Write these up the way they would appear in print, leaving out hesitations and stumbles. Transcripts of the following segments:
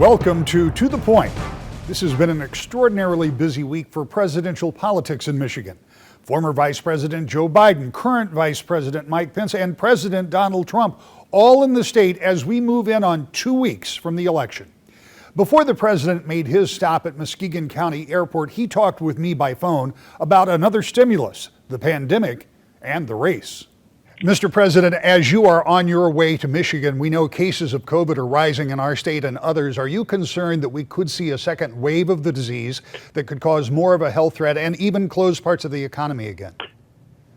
Welcome to the Point. This has been an extraordinarily busy week for presidential politics in Michigan. Former Vice President Joe Biden, current Vice President Mike Pence, and President Donald Trump all in the state as we move in on 2 weeks from the election. Before the president made his stop at Muskegon County Airport, he talked with me by phone about another stimulus, the pandemic, and the race. Mr. President, as you are on your way to Michigan, we know cases of COVID are rising in our state and others. Are you concerned that we could see a second wave of the disease that could cause more of a health threat and even close parts of the economy again?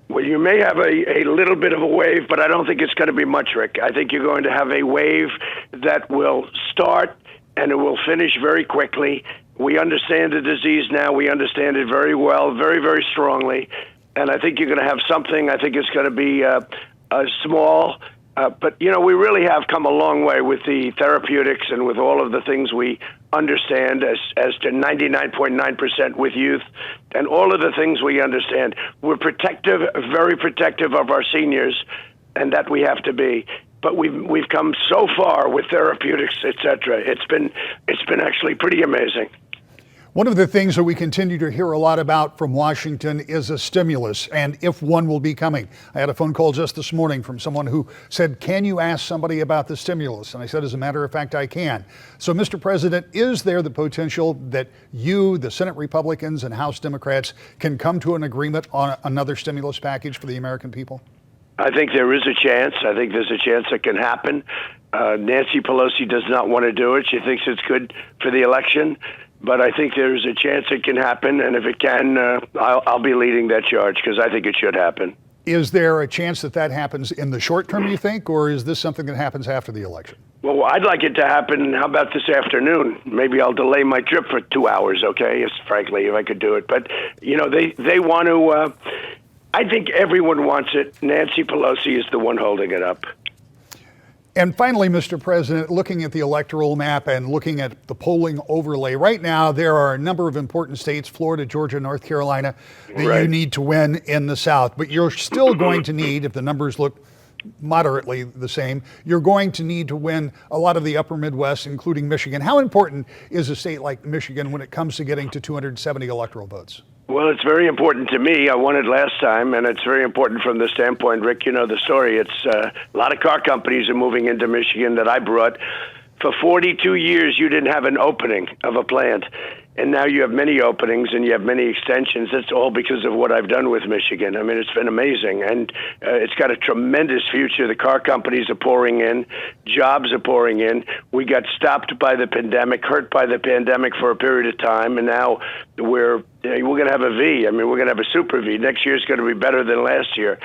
Well, you may have a little bit of a wave, but I don't think it's going to be much, Rick. I think you're going to have a wave that will start and it will finish very quickly. We understand the disease now. We understand it very well, very, very strongly. And I think you're going to have something. I think it's going to be small. But, you know, we really have come a long way with the therapeutics and with all of the things we understand as to 99.9% with youth and all of the things we understand. We're protective, very protective of our seniors, and that we have to be. But we've come so far with therapeutics, et cetera. It's been actually pretty amazing. One of the things that we continue to hear a lot about from Washington is a stimulus, and if one will be coming. I had a phone call just this morning from someone who said, can you ask somebody about the stimulus? And I said, as a matter of fact, I can. So, Mr. President, is there the potential that you, the Senate Republicans and House Democrats, can come to an agreement on another stimulus package for the American people? I think there is a chance. I think there's a chance it can happen. Nancy Pelosi does not want to do it. She thinks it's good for the election. But I think there's a chance it can happen, and if it can, I'll be leading that charge because I think it should happen. Is there a chance that that happens in the short term, you think, or is this something that happens after the election? Well, I'd like it to happen. How about this afternoon? Maybe I'll delay my trip for 2 hours, okay, frankly, if I could do it. But, you know, they want to, I think everyone wants it. Nancy Pelosi is the one holding it up. And finally, Mr. President, looking at the electoral map and looking at the polling overlay, right now there are a number of important states, Florida, Georgia, North Carolina, that you need to win in the South. But you're still going to need, if the numbers look moderately the same, you're going to need to win a lot of the upper Midwest, including Michigan. How important is a state like Michigan when it comes to getting to 270 electoral votes? Well, it's very important to me. I won it last time, and it's very important from the standpoint, Rick, you know the story. It's a lot of car companies are moving into Michigan that I brought. For 42 years, you didn't have an opening of a plant, and now you have many openings and you have many extensions. It's all because of what I've done with Michigan. I mean, it's been amazing, and it's got a tremendous future. The car companies are pouring in. Jobs are pouring in. We got stopped by the pandemic, hurt by the pandemic for a period of time, and now we're going to have a V. I mean, we're going to have a super V. Next year is going to be better than last year.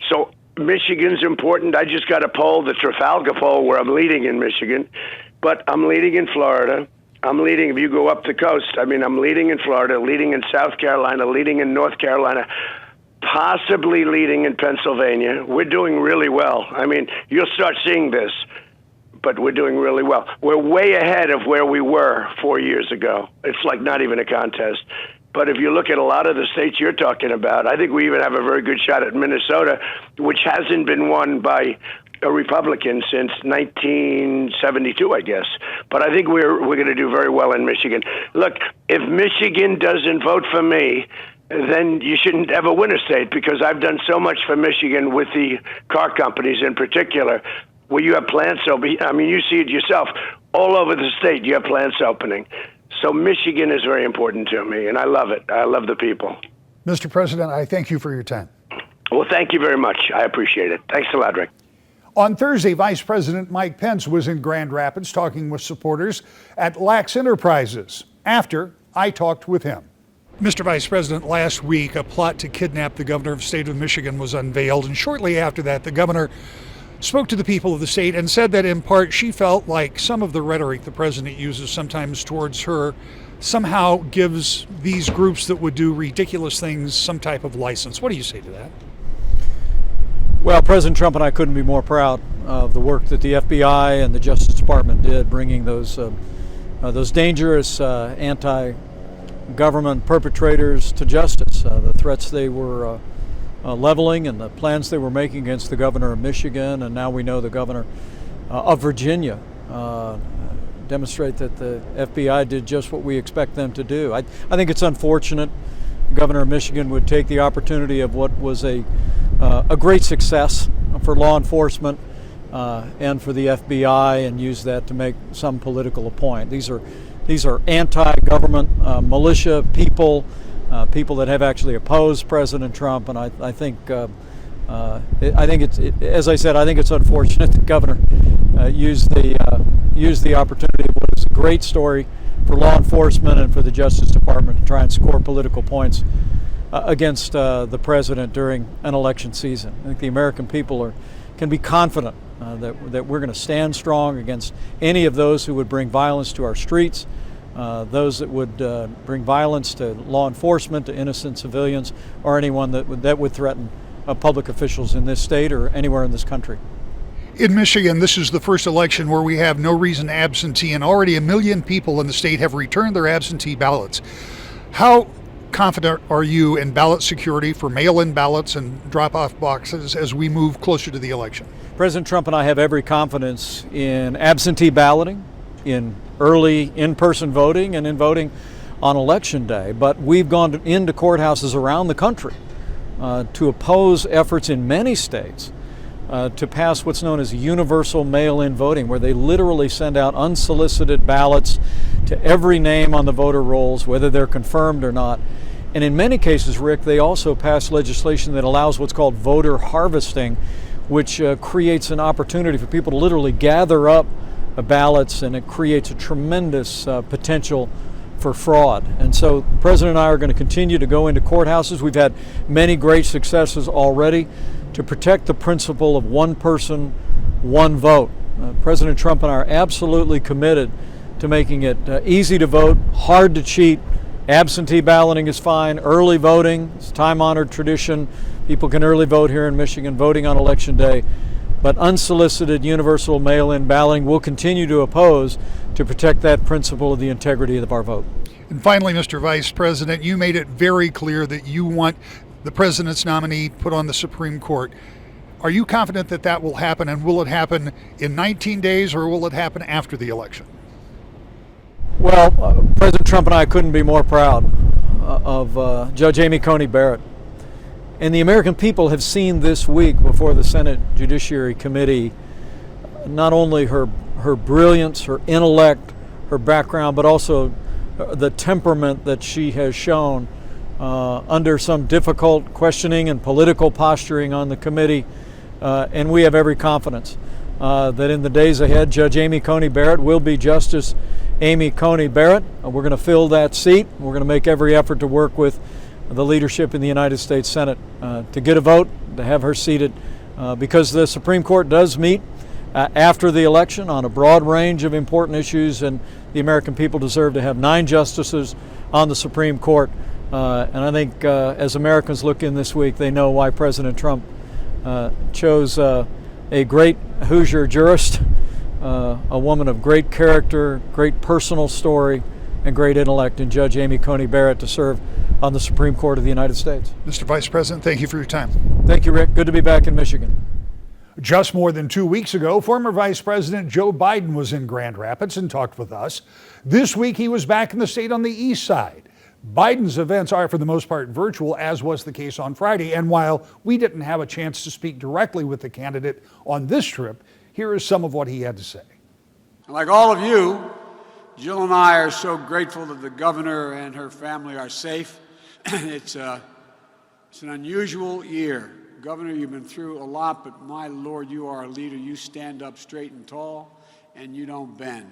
So Michigan's important. I just got a poll, the Trafalgar poll, where I'm leading in Michigan, but I'm leading in Florida. I'm leading, if you go up the coast, I mean, I'm leading in Florida, leading in South Carolina, leading in North Carolina, possibly leading in Pennsylvania. We're doing really well. I mean, you'll start seeing this, but we're doing really well. We're way ahead of where we were 4 years ago. It's like not even a contest. But if you look at a lot of the states you're talking about, I think we even have a very good shot at Minnesota, which hasn't been won by a Republican since 1972, I guess. But I think we're going to do very well in Michigan. Look, if Michigan doesn't vote for me, then you shouldn't ever win a state, because I've done so much for Michigan with the car companies in particular, where you have plants open. I mean, you see it yourself. All over the state, you have plants opening. So Michigan is very important to me, and I love it. I love the people. Mr. President, I thank you for your time. Well, thank you very much. I appreciate it. Thanks a lot, Rick. On Thursday, Vice President Mike Pence was in Grand Rapids talking with supporters at Lax Enterprises after I talked with him. Mr. Vice President, last week, a plot to kidnap the governor of the state of Michigan was unveiled, and shortly after that, the governor spoke to the people of the state and said that in part she felt like some of the rhetoric the president uses sometimes towards her somehow gives these groups that would do ridiculous things some type of license. What do you say to that? Well, President Trump and I couldn't be more proud of the work that the FBI and the Justice Department did, bringing those dangerous anti-government perpetrators to justice. The threats they were leveling and the plans they were making against the governor of Michigan, and now we know the governor of Virginia, demonstrate that the FBI did just what we expect them to do. I think it's unfortunate the governor of Michigan would take the opportunity of what was a great success for law enforcement and for the FBI and use that to make some political point. These are anti-government militia people, people that have actually opposed President Trump, and I think as I said, I think it's unfortunate the governor used the opportunity of what was a great story for law enforcement and for the Justice Department to try and score political points against the president during an election season. I think the American people can be confident that we're going to stand strong against any of those who would bring violence to our streets, those that would bring violence to law enforcement, to innocent civilians, or anyone that would threaten public officials in this state or anywhere in this country. In Michigan, this is the first election where we have no reason to absentee, and already 1 million people in the state have returned their absentee ballots. How confident are you in ballot security for mail-in ballots and drop-off boxes as we move closer to the election? President Trump and I have every confidence in absentee balloting, in early in-person voting, and in voting on Election Day. But we've gone into courthouses around the country to oppose efforts in many states to pass what's known as universal mail-in voting, where they literally send out unsolicited ballots to every name on the voter rolls, whether they're confirmed or not. And in many cases, Rick, they also pass legislation that allows what's called voter harvesting, which creates an opportunity for people to literally gather up ballots, and it creates a tremendous potential for fraud. And so the President and I are going to continue to go into courthouses. We've had many great successes already to protect the principle of one person, one vote. President Trump and I are absolutely committed to making it easy to vote, hard to cheat. Absentee balloting is fine. Early voting is a time-honored tradition. People can early vote here in Michigan, voting on Election Day. But unsolicited universal mail-in balloting will continue to oppose to protect that principle of the integrity of our vote. And finally, Mr. Vice President, you made it very clear that you want the president's nominee put on the Supreme Court. Are you confident that that will happen, and will it happen in 19 days or will it happen after the election? Well, President Trump and I couldn't be more proud of Judge Amy Coney Barrett. And the American people have seen this week before the Senate Judiciary Committee not only her brilliance, her intellect, her background, but also the temperament that she has shown under some difficult questioning and political posturing on the committee. And we have every confidence that in the days ahead, Judge Amy Coney Barrett will be Justice Amy Coney Barrett. We're going to fill that seat. We're going to make every effort to work with the leadership in the United States Senate to get a vote, to have her seated, because the Supreme Court does meet after the election on a broad range of important issues, and the American people deserve to have 9 justices on the Supreme Court. And I think as Americans look in this week, they know why President Trump chose a great Hoosier jurist, a woman of great character, great personal story, and great intellect in Judge Amy Coney Barrett to serve on the Supreme Court of the United States. Mr. Vice President, thank you for your time. Thank you, Rick. Good to be back in Michigan. Just more than 2 weeks ago, former Vice President Joe Biden was in Grand Rapids and talked with us. This week, he was back in the state on the east side. Biden's events are, for the most part, virtual, as was the case on Friday. And while we didn't have a chance to speak directly with the candidate on this trip, here is some of what he had to say. Like all of you, Jill and I are so grateful that the governor and her family are safe. It's an unusual year. Governor, you've been through a lot, but my Lord, you are a leader. You stand up straight and tall, and you don't bend.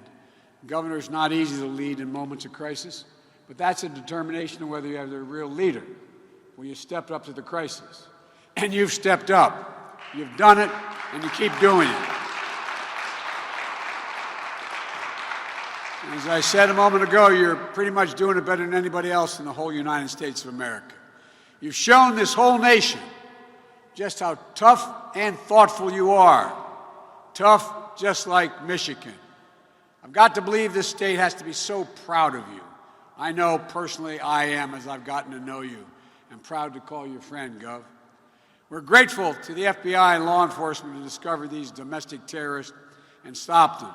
Governor, it's not easy to lead in moments of crisis, but that's a determination of whether you have a real leader, where you stepped up to the crisis. And you've stepped up. You've done it, and you keep doing it. As I said a moment ago, you're pretty much doing it better than anybody else in the whole United States of America. You've shown this whole nation just how tough and thoughtful you are. Tough just like Michigan. I've got to believe this state has to be so proud of you. I know personally I am, as I've gotten to know you. I'm proud to call you friend, Gov. We're grateful to the FBI and law enforcement to discover these domestic terrorists and stop them.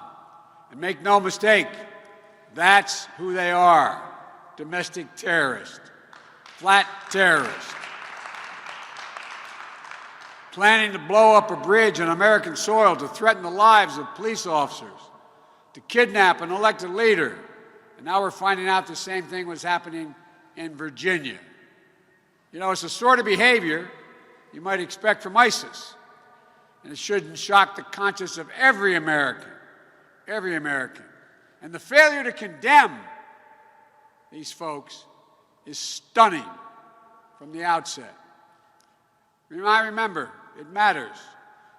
And make no mistake, that's who they are: domestic terrorists, flat terrorists, planning to blow up a bridge on American soil to threaten the lives of police officers, to kidnap an elected leader. And now we're finding out the same thing was happening in Virginia. You know, it's the sort of behavior you might expect from ISIS. And it shouldn't shock the conscience of every American. Every American. And the failure to condemn these folks is stunning from the outset. Remember, it matters.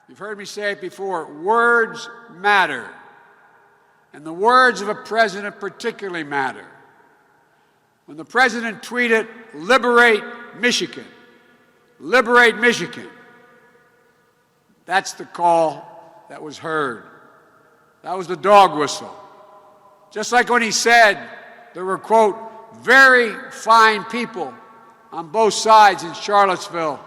You've heard me say it before, words matter. And the words of a president particularly matter. When the president tweeted, "Liberate Michigan," liberate Michigan, that's the call that was heard. That was the dog whistle. Just like when he said there were, quote, "very fine people on both sides in Charlottesville."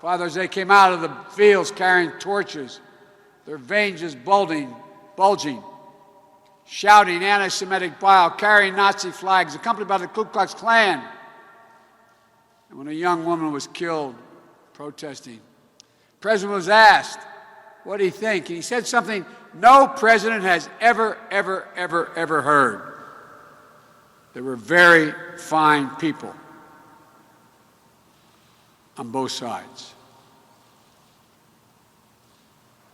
Father, as they came out of the fields carrying torches, their veins just bulging, shouting anti-Semitic bile, carrying Nazi flags, accompanied by the Ku Klux Klan. And when a young woman was killed protesting, the president was asked, what did he think? And he said something no president has ever heard. There were very fine people on both sides.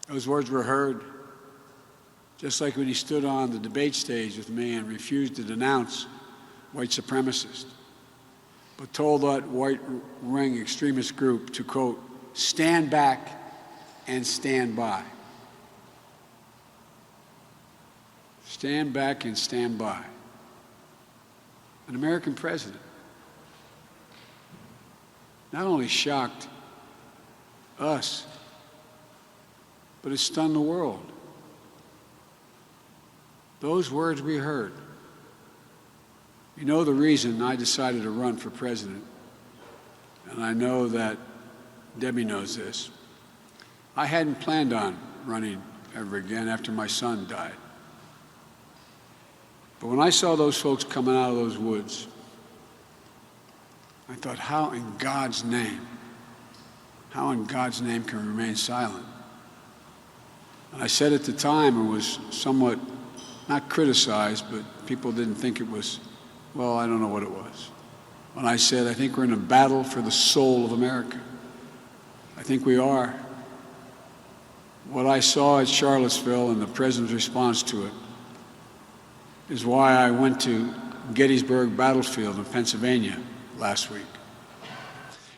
Those words were heard, just like when he stood on the debate stage with me and refused to denounce white supremacists, but told that right-wing extremist group to, quote, "stand back and stand by." Stand back and stand by. An American president not only shocked us, but it stunned the world. Those words we heard. You know the reason I decided to run for president, and I know that Debbie knows this. I hadn't planned on running ever again after my son died. But when I saw those folks coming out of those woods, I thought, how in God's name can we remain silent? And I said at the time, and was somewhat not criticized, but people didn't think it was, well, I don't know what it was. When I said, I think we're in a battle for the soul of America. I think we are. What I saw at Charlottesville and the president's response to it is why I went to Gettysburg Battlefield in Pennsylvania last week.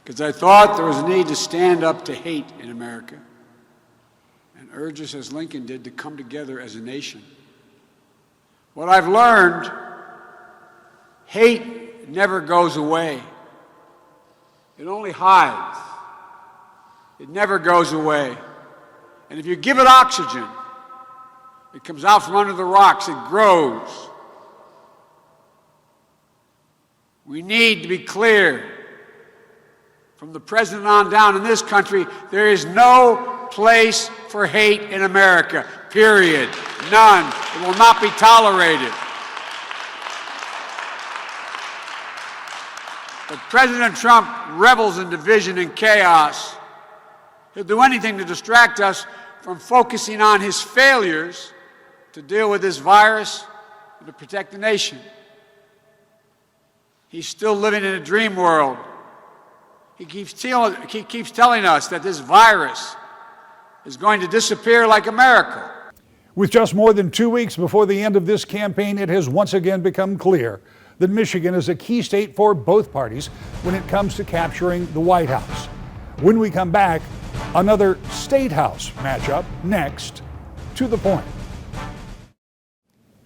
Because I thought there was a need to stand up to hate in America and urge us, as Lincoln did, to come together as a nation. What I've learned, hate never goes away. It only hides. It never goes away. And if you give it oxygen, it comes out from under the rocks, it grows. We need to be clear, from the president on down in this country, there is no place for hate in America, period. None. It will not be tolerated. But President Trump revels in division and chaos. He'll do anything to distract us from focusing on his failures to deal with this virus and to protect the nation. He's still living in a dream world. He keeps telling us that this virus is going to disappear like a miracle. With just more than 2 weeks before the end of this campaign, it has once again become clear that Michigan is a key state for both parties when it comes to capturing the White House. When we come back, another State House matchup next. To the Point.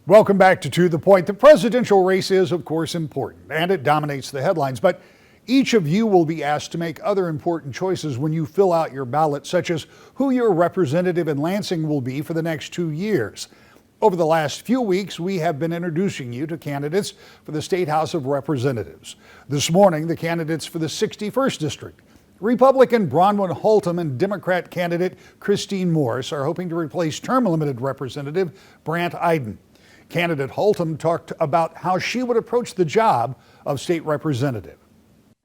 Welcome back to The Point. The presidential race is, of course, important, and it dominates the headlines, but each of you will be asked to make other important choices when you fill out your ballot, such as who your representative in Lansing will be for the next 2 years. Over the last few weeks, we have been introducing you to candidates for the State House of Representatives. This morning, the candidates for the 61st District. Republican Bronwyn Haltom and Democrat candidate Christine Morse are hoping to replace term-limited Representative Brant Iden. Candidate Haltom talked about how she would approach the job of state representative.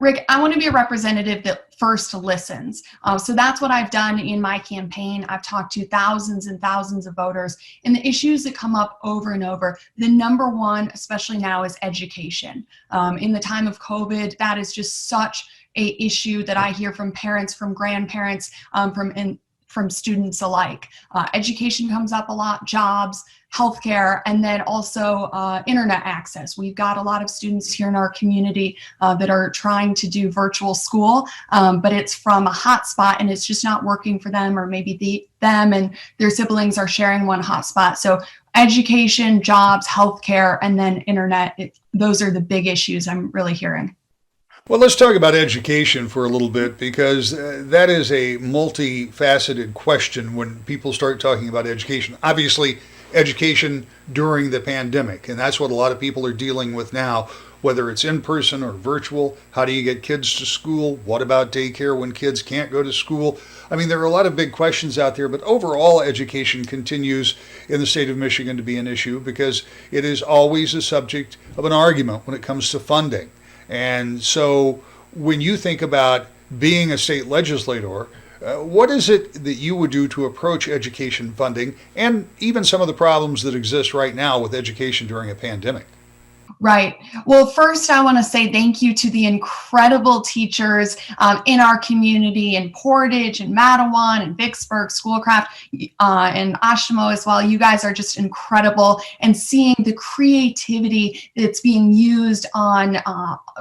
Rick, I want to be a representative that first listens. So that's what I've done in my campaign. I've talked to thousands and thousands of voters, and the issues that come up over and over, the number one, especially now, is education. In the time of COVID, that is just such a issue that I hear from parents, from grandparents, from students alike. Education comes up a lot, jobs, healthcare, and then also internet access. We've got a lot of students here in our community that are trying to do virtual school, but it's from a hotspot and it's just not working for them, or maybe them and their siblings are sharing one hotspot. So education, jobs, healthcare, and then internet, those are the big issues I'm really hearing. Well, let's talk about education for a little bit, because that is a multifaceted question when people start talking about education. Obviously, education during the pandemic, and that's what a lot of people are dealing with now, whether it's in person or virtual. How do you get kids to school? What about daycare when kids can't go to school? I mean, there are a lot of big questions out there, but overall education continues in the state of Michigan to be an issue because it is always a subject of an argument when it comes to funding. And so when you think about being a state legislator, what is it that you would do to approach education funding and even some of the problems that exist right now with education during a pandemic? Right. Well, first, I want to say thank you to the incredible teachers in our community in Portage and Matawan and Vicksburg, Schoolcraft, and Ashimo as well. You guys are just incredible, and seeing the creativity that's being used on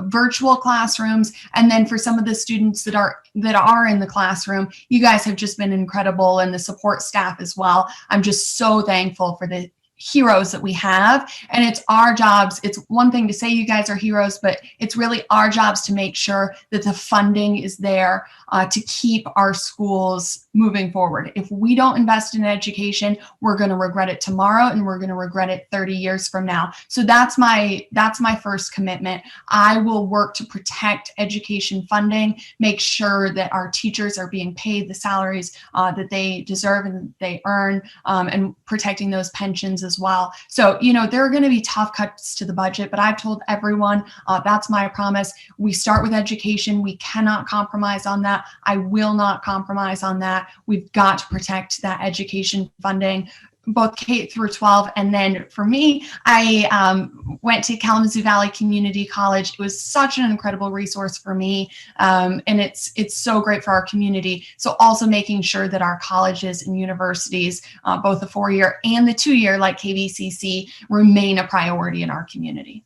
virtual classrooms, and then for some of the students that are in the classroom, you guys have just been incredible, and the support staff as well. I'm just so thankful for the heroes that we have, and it's our jobs. It's one thing to say you guys are heroes, but it's really our jobs to make sure that the funding is there to keep our schools moving forward. If we don't invest in education, we're going to regret it tomorrow, and we're going to regret it 30 years from now. So that's my first commitment. I will work to protect education funding, make sure that our teachers are being paid the salaries that they deserve and they earn, and protecting those pensions as well. So, there are going to be tough cuts to the budget, but I've told everyone that's my promise. We start with education. We cannot compromise on that. I will not compromise on that. We've got to protect that education funding, both K through 12. And then for me, I went to Kalamazoo Valley Community College. It was such an incredible resource for me. And it's so great for our community. So also making sure that our colleges and universities, both the 4-year and the 2-year like KVCC, remain a priority in our community.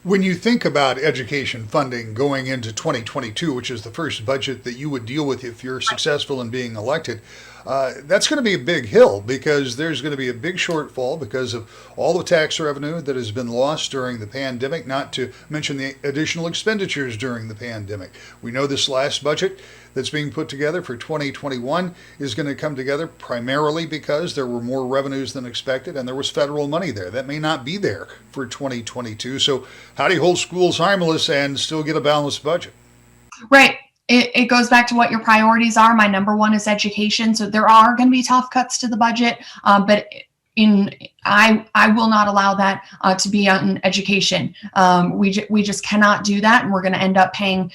When you think about education funding going into 2022, which is the first budget that you would deal with if you're successful in being elected, that's going to be a big hill, because there's going to be a big shortfall because of all the tax revenue that has been lost during the pandemic, not to mention the additional expenditures during the pandemic. We know this last budget that's being put together for 2021 is going to come together primarily because there were more revenues than expected, and there was federal money there. That may not be there for 2022. So how do you hold schools harmless and still get a balanced budget? Right. It goes back to what your priorities are. My number one is education. So there are going to be tough cuts to the budget, but I will not allow that to be on education. We just cannot do that, and we're going to end up paying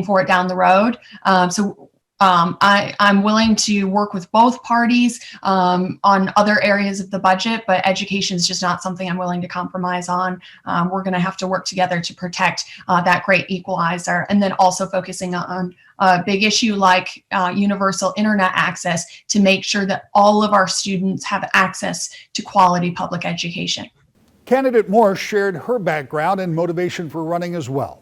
for it down the road. I'm willing to work with both parties on other areas of the budget, but education is just not something I'm willing to compromise on. We're going to have to work together to protect that great equalizer, and then also focusing on a big issue like universal internet access to make sure that all of our students have access to quality public education. Candidate Morse shared her background and motivation for running as well.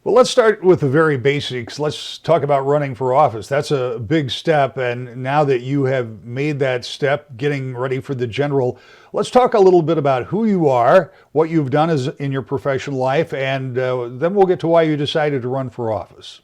Well, let's start with the very basics. Let's talk about running for office. That's a big step. And now that you have made that step, getting ready for the general, let's talk a little bit about who you are, what you've done in your professional life, and then we'll get to why you decided to run for office.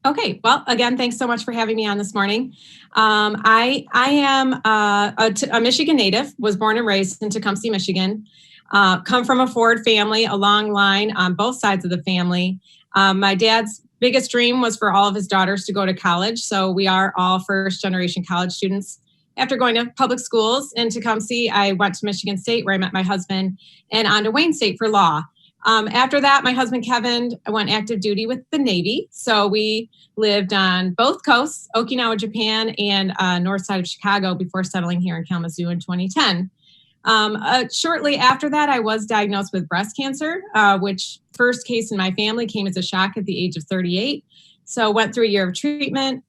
Okay. Well, again, thanks so much for having me on this morning. I am a Michigan native, was born and raised in Tecumseh, Michigan. Come from a Ford family, a long line on both sides of the family. My dad's biggest dream was for all of his daughters to go to college. So we are all first generation college students. after going to public schools in Tecumseh, I went to Michigan State where I met my husband and on to Wayne State for law. After that, my husband, Kevin, went active duty with the Navy. So we lived on both coasts, Okinawa, Japan, and north side of Chicago before settling here in Kalamazoo in 2010. Shortly after that, I was diagnosed with breast cancer, which first case in my family came as a shock at the age of 38. So went through a year of treatment,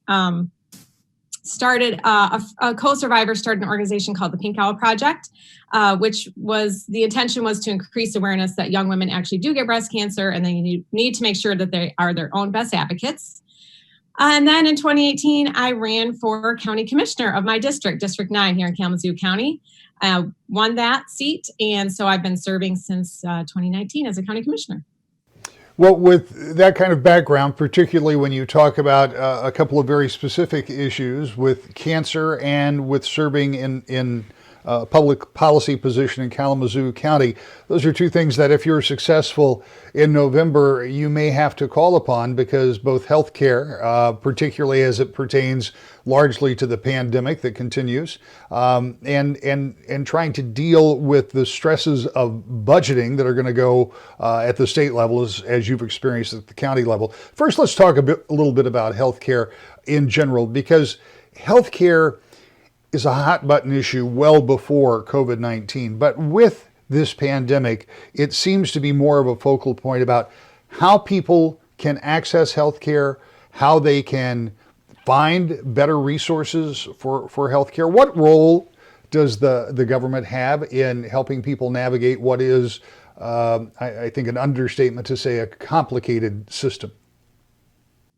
started a co-survivor started an organization called the Pink Owl Project, which was the intention was to increase awareness that young women actually do get breast cancer and they need to make sure that they are their own best advocates. And then in 2018, I ran for county commissioner of my district, District 9 here in Kalamazoo County. Won that seat, and so I've been serving since 2019 as a county commissioner. Well, with that kind of background, particularly when you talk about a couple of very specific issues with cancer and with serving in public policy position in Kalamazoo County, those are two things that if you're successful in November, you may have to call upon, because both healthcare, particularly as it pertains largely to the pandemic that continues, and trying to deal with the stresses of budgeting that are going to go at the state level as you've experienced at the county level. First, let's talk a little bit about healthcare in general, because healthcare is a hot button issue well before COVID-19. But with this pandemic, it seems to be more of a focal point about how people can access healthcare, how they can find better resources for healthcare. What role does the government have in helping people navigate what is, I think, an understatement to say, a complicated system?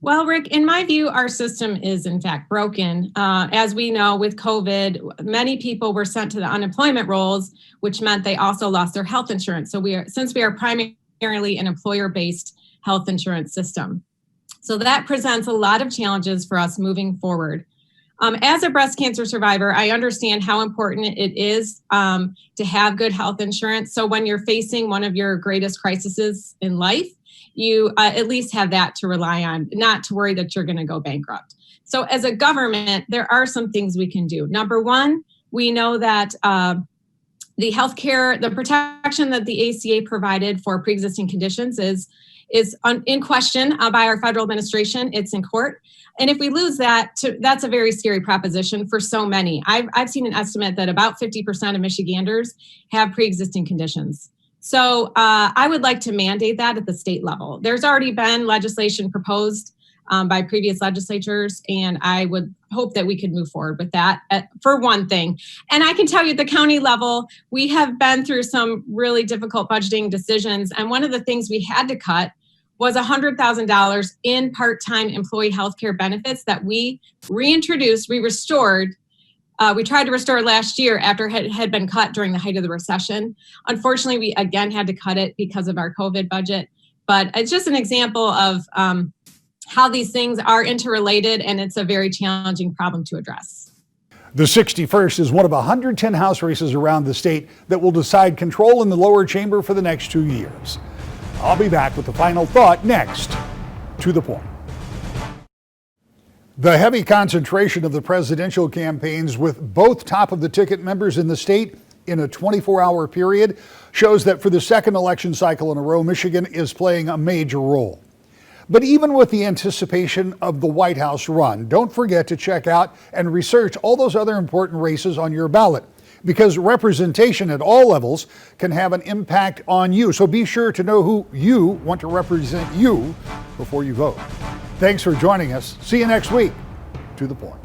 Well, Rick, in my view, our system is in fact broken. As we know, with COVID, many people were sent to the unemployment rolls, which meant they also lost their health insurance. So since we are primarily an employer-based health insurance system. So that presents a lot of challenges for us moving forward. As a breast cancer survivor, I understand how important it is to have good health insurance. So when you're facing one of your greatest crises in life, you at least have that to rely on, not to worry that you're going to go bankrupt. So as a government, there are some things we can do. Number one, we know that the healthcare, the protection that the ACA provided for pre-existing conditions is in question by our federal administration. It's in court. And if we lose that, that's a very scary proposition for so many. I've seen an estimate that about 50% of Michiganders have pre-existing conditions. So I would like to mandate that at the state level. There's already been legislation proposed by previous legislatures, and I would hope that we could move forward with that for one thing. And I can tell you at the county level, we have been through some really difficult budgeting decisions. And one of the things we had to cut was $100,000 in part-time employee healthcare benefits that we reintroduced, we restored. We tried to restore last year after it had been cut during the height of the recession. Unfortunately, we again had to cut it because of our COVID budget. But it's just an example of how these things are interrelated, and it's a very challenging problem to address. The 61st is one of 110 House races around the state that will decide control in the lower chamber for the next 2 years. I'll be back with the final thought next. To the point. The heavy concentration of the presidential campaigns with both top of the ticket members in the state in a 24-hour period shows that for the second election cycle in a row, Michigan is playing a major role. But even with the anticipation of the White House run, don't forget to check out and research all those other important races on your ballot, because representation at all levels can have an impact on you. So be sure to know who you want to represent you before you vote. Thanks for joining us. See you next week. To the point.